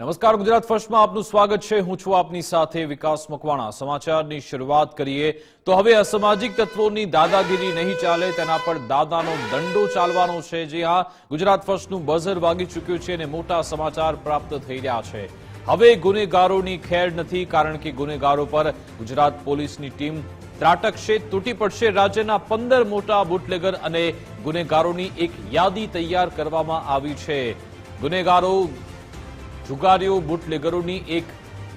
નમસ્કાર, ગુજરાત ફર્સ્ટમાં આપનું સ્વાગત છે। હું છું આપની સાથે વિકાસ મકવાણા। સમાચારની શરૂઆત કરીએ તો હવે અસામાજિક તત્વોની દાદાગીરી નહીં ચાલે, તેના પર દાદાનો દંડો ચાલવાનો છે। જી હા, ગુજરાત ફર્સ્ટનું બઝર વાગી ચૂક્યું છે અને મોટા સમાચાર પ્રાપ્ત થઈ રહ્યા છે। હવે ગુનેગારોની ખેર નથી, કારણ કે ગુનેગારો પર ગુજરાત પોલીસની ટીમ ત્રાટકશે, તૂટી પડશે। રાજ્યના 15 મોટા બુટલેગર અને ગુનેગારોની એક યાદી તૈયાર કરવામાં આવી છે। ગુનેગારો, જુગારીઓ, બુટલેગરોની એક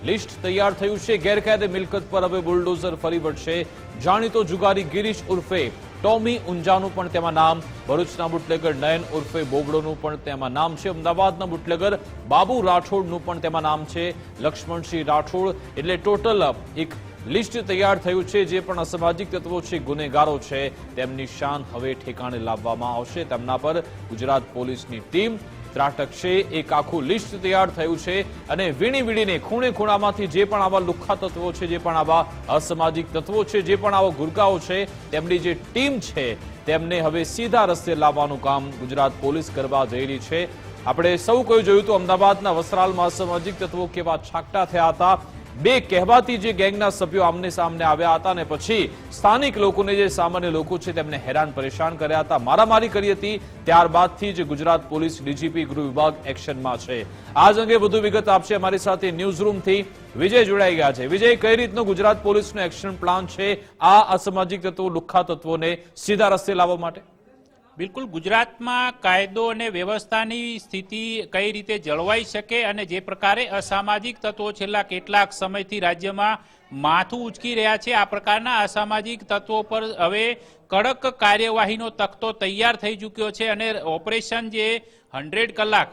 લિસ્ટ તૈયાર થયું છે। ગેરકાયદે મિલકત પર હવે બુલડોઝર ફરી વળશે। જાણીતો જુગારી ગિરીશ ઉર્ફે ટોમી ઊંઝાનું પણ તેમાં નામ, ભરૂચના બુટલેગર નયન ઉર્ફે બોબડોનું પણ તેમાં નામ છે, અમદાવાદના બુટલેગર બાબુ રાઠોડનું પણ તેમાં નામ છે, લક્ષ્મણસિંહ રાઠોડ। એટલે ટોટલ એક લિસ્ટ તૈયાર થયું છે। જે પણ અસામાજિક તત્વો છે, ગુનેગારો છે, તેમની શાન હવે ઠેકાણે લાવવામાં આવશે। તેમના પર ગુજરાત પોલીસની ટીમ ત્રાટકશે। એક આખું લિસ્ટ તૈયાર થયું છે અને વીણી વીણીને ખૂણે ખૂણામાંથી જે પણ આવા લુખ્ખા તત્વો છે, જે પણ આવા અસામાજિક તત્વો છે, જે પણ આવા ગુરગાઓ છે, તેમની જે ટીમ છે, તેમને હવે સીધા રસ્તે લાવવાનું કામ ગુજરાત પોલીસ કરવા જઈ રહી છે। આપણે સૌ કોઈ જોયું હતું અમદાવાદના વસ્ત્રાલમાં અસામાજિક તત્વો કેવા છાકટા થયા હતા। બે કહેવાતી જે ગેંગના સભ્યો આમને સામને આવ્યા હતા અને પછી સ્થાનિક લોકોને, જે સામાન્ય લોકો છે, તેમને હેરાન પરેશાન કર્યા હતા, મારામારી કરી હતી। ત્યારબાદથી જ ગુજરાત પોલીસ ડીજીપી ગૃહ વિભાગ એક્શનમાં છે। આજ અંગે વધુ વિગત આપશે અમારી સાથે ન્યૂઝ રૂમથી વિજય જોડાઈ ગયા છે। વિજય, કઈ રીતનો ગુજરાત પોલીસનો એક્શન પ્લાન છે આ અસામાજિક તત્વો, લુખ્ખા તત્વોને સીધા રસ્તે લાવવા માટે? બિલકુલ, ગુજરાતમાં કાયદો અને વ્યવસ્થાની સ્થિતિ કઈ રીતે જળવાઈ શકે અને જે પ્રકારે અસામાજિક તત્વો છેલ્લા કેટલાક સમયથી રાજ્યમાં માથું ઉંચકી રહ્યા છે, આ પ્રકારના અસામાજિક તત્વો પર હવે કડક કાર્યવાહીનો તખ્તો તૈયાર થઈ ચૂક્યો છે અને ઓપરેશન જે 100 કલાક,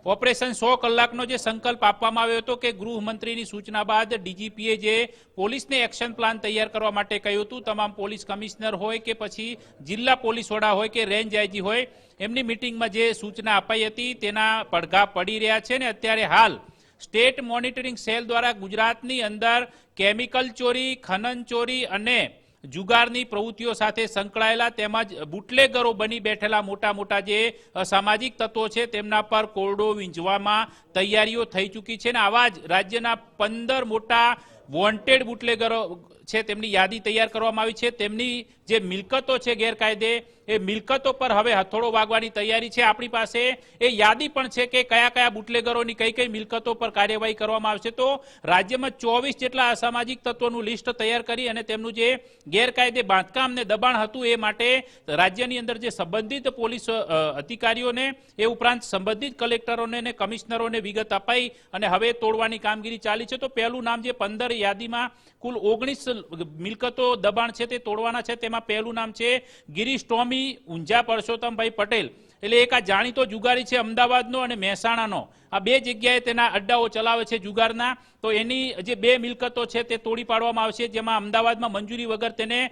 ઓપરેશન 100 કલાકનો જે સંકલ્પ આપવામાં આવ્યો હતો કે ગૃહમંત્રીની સૂચના બાદ ડીજીપીએ જે પોલીસને એક્શન પ્લાન તૈયાર કરવા માટે કહ્યું હતું, તમામ પોલીસ કમિશનર હોય કે પછી જિલ્લા પોલીસ વડા હોય કે રેન્જ આઈજી હોય, એમની મિટિંગમાં જે સૂચના અપાઈ હતી તેના પડઘા પડી રહ્યા છે ને અત્યારે હાલ સ્ટેટ મોનિટરિંગ સેલ દ્વારા ગુજરાતની અંદર કેમિકલ ચોરી, ખનન ચોરી અને જુગારની પ્રવૃત્તિઓ સાથે સંકળાયેલા તેમજ બુટલેગરો બની બેઠેલા મોટા મોટા જે સામાજિક તત્વો છે તેમના પર કોરડો વીંઝવામાં તૈયારીઓ થઈ ચૂકી છે અને આવા જ રાજ્યના 15 મોટા વોન્ટેડ બુટલેગરો છે તેમની યાદી તૈયાર કરવામાં આવી છે। તેમની જે મિલકતો છે ગેરકાયદે, એ મિલકતો પર હવે હથોડો વાગવાની તૈયારી છે। આપણી પાસે એ યાદી પણ છે કે કયા કયા બુટલેગરોની કઈ કઈ મિલકતો પર કાર્યવાહી કરવામાં આવશે। તો રાજ્યમાં 24 જેટલા અસામાજિક તત્વોનું લિસ્ટ તૈયાર કરી અને તેમનું જે ગેરકાયદે બાંધકામ ને દબાણ હતું એ માટે રાજ્યની અંદર જે સંબંધિત પોલીસ અધિકારીઓને, એ ઉપરાંત સંબંધિત કલેક્ટરોને અને કમિશનરોને વિગત અપાઈ અને હવે તોડવાની કામગીરી ચાલી છે। તો પહેલું નામ જે 15 યાદીમાં કુલ 19 મિલકતો દબાણ છે તે તોડવાના છે, તેમાં પહેલું નામ છે ગિરીશ ટોમી ઊંઝા પરસોત્તમભાઈ પટેલ। એટલે એક આ જાણીતો જુગારી છે અમદાવાદનો અને મહેસાણાનો, આ બે જગ્યાએ તેના અડ્ડાઓ ચલાવે છે જુગારના। તો એની જે 2 મિલકતો છે તે તોડી પાડવામાં આવશે, જેમાં અમદાવાદમાં મંજૂરી વગર તેને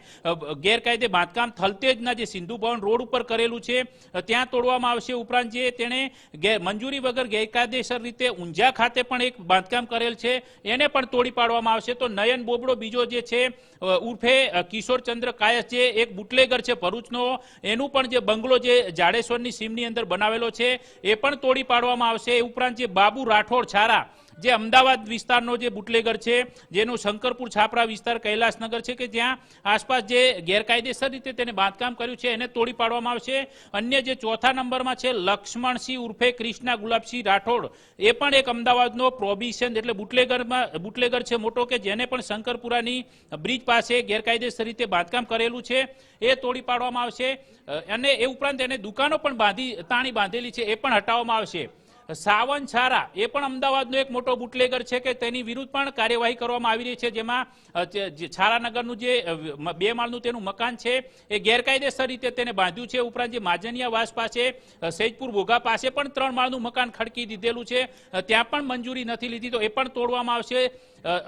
ગેરકાયદે બાંધકામ થલતેજના જે સિંધુ ભવન રોડ ઉપર કરેલું છે ત્યાં તોડવામાં આવશે। ઉપરાંત જે તેણે મંજૂરી વગર ગેરકાયદેસર રીતે ઊંઝા ખાતે પણ એક બાંધકામ કરેલ છે એને પણ તોડી પાડવામાં આવશે। તો નયન બોબડો બીજો જે છે ઉર્ફે કિશોરચંદ્ર કાયસ, જે એક બુટલેગર છે ભરૂચનો, એનું પણ જે બંગલો જે જાડેશ્વરની સીમની અંદર બનાવેલો છે એ પણ તોડી પાડવામાં આવશે। એ ઉપરાંત જે બાબુ રાઠોડ છારા, જે અમદાવાદ વિસ્તારનો જે બુટલેગર છે, જેનું શંકરપુર છાપરા વિસ્તાર કૈલાસનગર છે કે જ્યાં આસપાસ જે ગેરકાયદેસર રીતે તેને બાંધકામ કર્યું છે એને તોડી પાડવામાં આવશે। અન્ય જે ચોથા નંબરમાં છે લક્ષ્મણસિંહ ઉર્ફે કૃષ્ણા ગુલાબસિંહ રાઠોડ, એ પણ એક અમદાવાદનો પ્રોબિશન એટલે બુટલેગર છે મોટો, કે જેને પણ શંકરપુરાની બ્રિજ પાસે ગેરકાયદેસર રીતે બાંધકામ કરેલું છે એ તોડી પાડવામાં આવશે। અને એ ઉપરાંત એને દુકાનો પણ તાણી બાંધેલી છે એ પણ હટાવવામાં આવશે। સાવન છારા, એ પણ અમદાવાદનો એક મોટો બુટલેગર છે કે તેની વિરુદ્ધ પણ કાર્યવાહી કરવામાં આવી રહી છે, જેમાં છારાનગરનું જે 2 માળનું તેનું મકાન છે એ ગેરકાયદેસર રીતે તેને બાંધ્યું છે। ઉપરાંત જે માજનિયાવાસ પાસે, સૈદપુર ભોગા પાસે પણ 3 માળનું મકાન ખડકી દીધેલું છે, ત્યાં પણ મંજૂરી નથી લીધી, તો એ પણ તોડવામાં આવશે।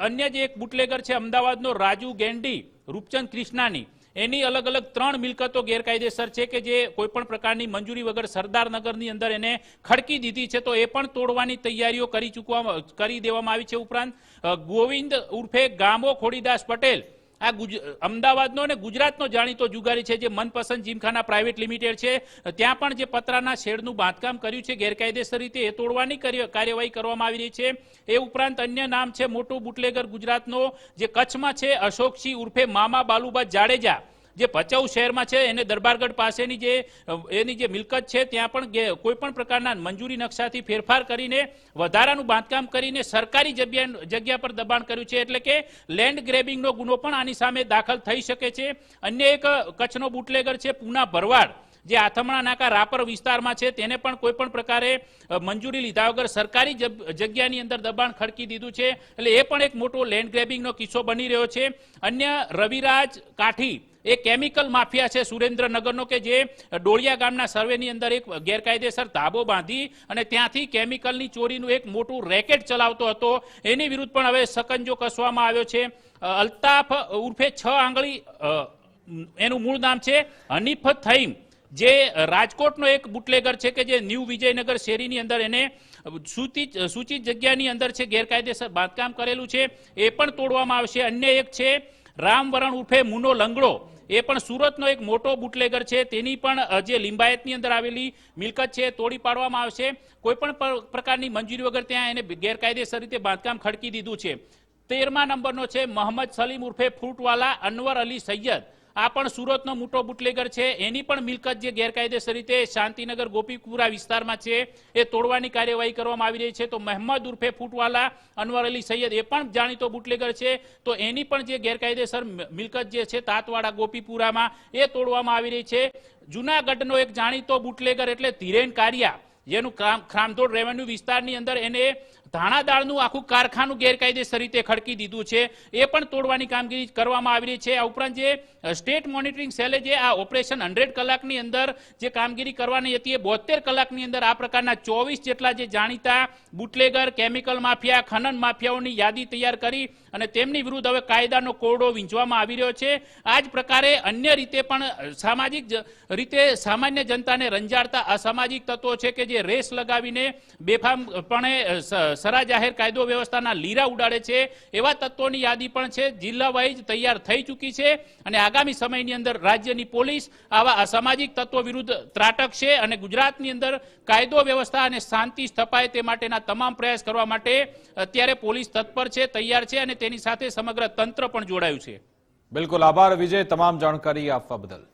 અન્ય જે એક બુટલેગર છે અમદાવાદનો રાજુ ગેંડી, રૂપચંદ કૃષ્ણાની, એની અલગ અલગ 3 મિલકતો ગેરકાયદેસર છે કે જે કોઈ પણ પ્રકારની મંજૂરી વગર સરદારનગરની અંદર એને ખડકી દીધી છે, તો એ પણ તોડવાની તૈયારીઓ કરી દેવામાં આવી છે। ઉપરાંત ગોવિંદ ઉર્ફે ગામો ખોડીદાસ પટેલ, આ અમદાવાદનો અને ગુજરાતનો જાણીતો જુગારી છે, જે મનપસંદ જીમખાના પ્રાઇવેટ લિમિટેડ છે, ત્યાં પણ જે પતરાના શેડનું બાંધકામ કર્યું છે ગેરકાયદેસર રીતે, એ તોડવાની કાર્યવાહી કરવામાં આવી રહી છે. એ ઉપરાંત અન્ય નામ છે મોટો બુટલેગર ગુજરાતનો, જે કચ્છમાં છે, અશોકસિંહ ઉર્ફે મામા બાલુબા જાડેજા, જે ભચાઉ શહેરમાં છે. એને દરબારગઢ પાસેની એની જે મિલકત છે ત્યાં પણ કોઈ પણ પ્રકારના મંજૂરી નકશાથી ફેરફાર કરીને વધારાનું બાંધકામ કરીને સરકારી જગ્યા પર દબાણ કર્યું છે. એટલે કે લેન્ડ ગ્રેબિંગનો ગુનો પણ આની સામે દાખલ થઈ શકે છે. અન્ય એક કચ્છનો બુટલેગર છે પૂના ભરવાડ, જે આથમણા નાકા રાપર વિસ્તારમાં છે, તેને પણ કોઈ પણ પ્રકારે મંજૂરી લીધા વગર સરકારી જગ્યાની અંદર દબાણ ખડકી દીધું છે. એટલે એ પણ એક મોટો લેન્ડ ગ્રેબિંગનો કિસ્સો બની રહ્યો છે. અન્ય રવિરાજ કાઠી, એ કેમિકલ માફિયા છે સુરેન્દ્રનગરનો, કે જે ડોળિયા ગામના સર્વેની અંદર એક ગેરકાયદેસર ધાબો બાંધી અને ત્યાંથી કેમિકલની ચોરીનું એક મોટું રેકેટ ચલાવતો હતો. એની વિરુદ્ધ પણ હવે સકંજો કસવામાં આવ્યો છે. અલ્તાફ ઉર્ફે 6 આંગળી, એનું મૂળ નામ છે હનીફ થઈમ, જે રાજકોટનો એક બુટલેગર છે, કે જે ન્યૂ વિજયનગર શેરીની અંદર એને સૂચિત જગ્યાની અંદર છે ગેરકાયદેસર બાંધકામ કરેલું છે, એ પણ તોડવામાં આવશે. અન્ય એક છે રામવરણ ઉર્ફે મુનો લંગડો, એ પણ સુરતનો એક મોટો બુટલેગર છે, તેની પણ જે લિંબાયતની અંદર આવેલી મિલકત છે તોડી પાડવામાં આવશે. કોઈ પણ પ્રકારની મંજૂરી વગર ત્યાં એને ગેરકાયદેસર રીતે બાંધકામ ખડકી દીધું છે. 13મા નંબરનો છે મોહમ્મદ સલીમ ઉર્ફે ફ્રૂટવાલા અનવર અલી સૈયદ, આ પણ સુરતનો મોટો બુટલેગર છે. એની પણ મિલકત જે ગેરકાયદેસર રીતે શાંતિનગર ગોપીપુરા વિસ્તારમાં છે એ તોડવાની કાર્યવાહી કરવામાં આવી રહી છે. તો મહેમદ ઉર્ફે ફૂટવાલા અનવર અલી સૈયદ, એ પણ જાણીતો બુટલેગર છે, તો એની પણ જે ગેરકાયદેસર મિલકત જે છે તાતવાડા ગોપીપુરામાં, એ તોડવામાં આવી રહી છે. જુનાગઢનો એક જાણીતો બુટલેગર એટલે ધીરેન કારિયા, જેનું ખામધોડ રેવન્યુ વિસ્તારની અંદર એને ધાણા દાળનું આખું કારખાનું ગેરકાયદેસર રીતે ખડકી દીધું છે, એ પણ તોડવાની કામગીરી કરવામાં આવી રહી છે. આ ઉપરાંત જે સ્ટેટ મોનિટરિંગ સેલે જે આ ઓપરેશન 100 કલાકની અંદર જે કામગીરી કરવાની હતી, એ 72 કલાકની અંદર આ પ્રકારના 24 જેટલા જે જાણીતા બુટલેગર, કેમિકલ માફિયા, ખનન માફિયાઓની યાદી તૈયાર કરી અને તેમની વિરુદ્ધ હવે કાયદાનો કોરડો વીંચવામાં આવી રહ્યો છે. આ જ પ્રકારે અન્ય રીતે પણ સામાજિક રીતે સામાન્ય જનતાને રંજાડતા અસામાજિક તત્વો છે, કે જે રેસ લગાવીને બેફામપણે સરા જાહેર કાયદો વ્યવસ્થાના લીરા ઉડાડે છે, એવા તત્વોની યાદી પણ છે જિલ્લા વાઇઝ તૈયાર થઈ ચૂકી છે. અને આગામી સમયની અંદર રાજ્યની પોલીસ આવા અસામાજિક તત્વો વિરુદ્ધ ત્રાટકશે અને ગુજરાતની અંદર કાયદો વ્યવસ્થા અને શાંતિ સ્થપાય તે માટેના તમામ પ્રયાસ કરવા માટે અત્યારે પોલીસ તત્પર છે, તૈયાર છે, અને તેની સાથે સમગ્ર તંત્ર પણ જોડાયું છે. બિલકુલ, આભાર વિજય, તમામ જાણકારી આપવા બદલ.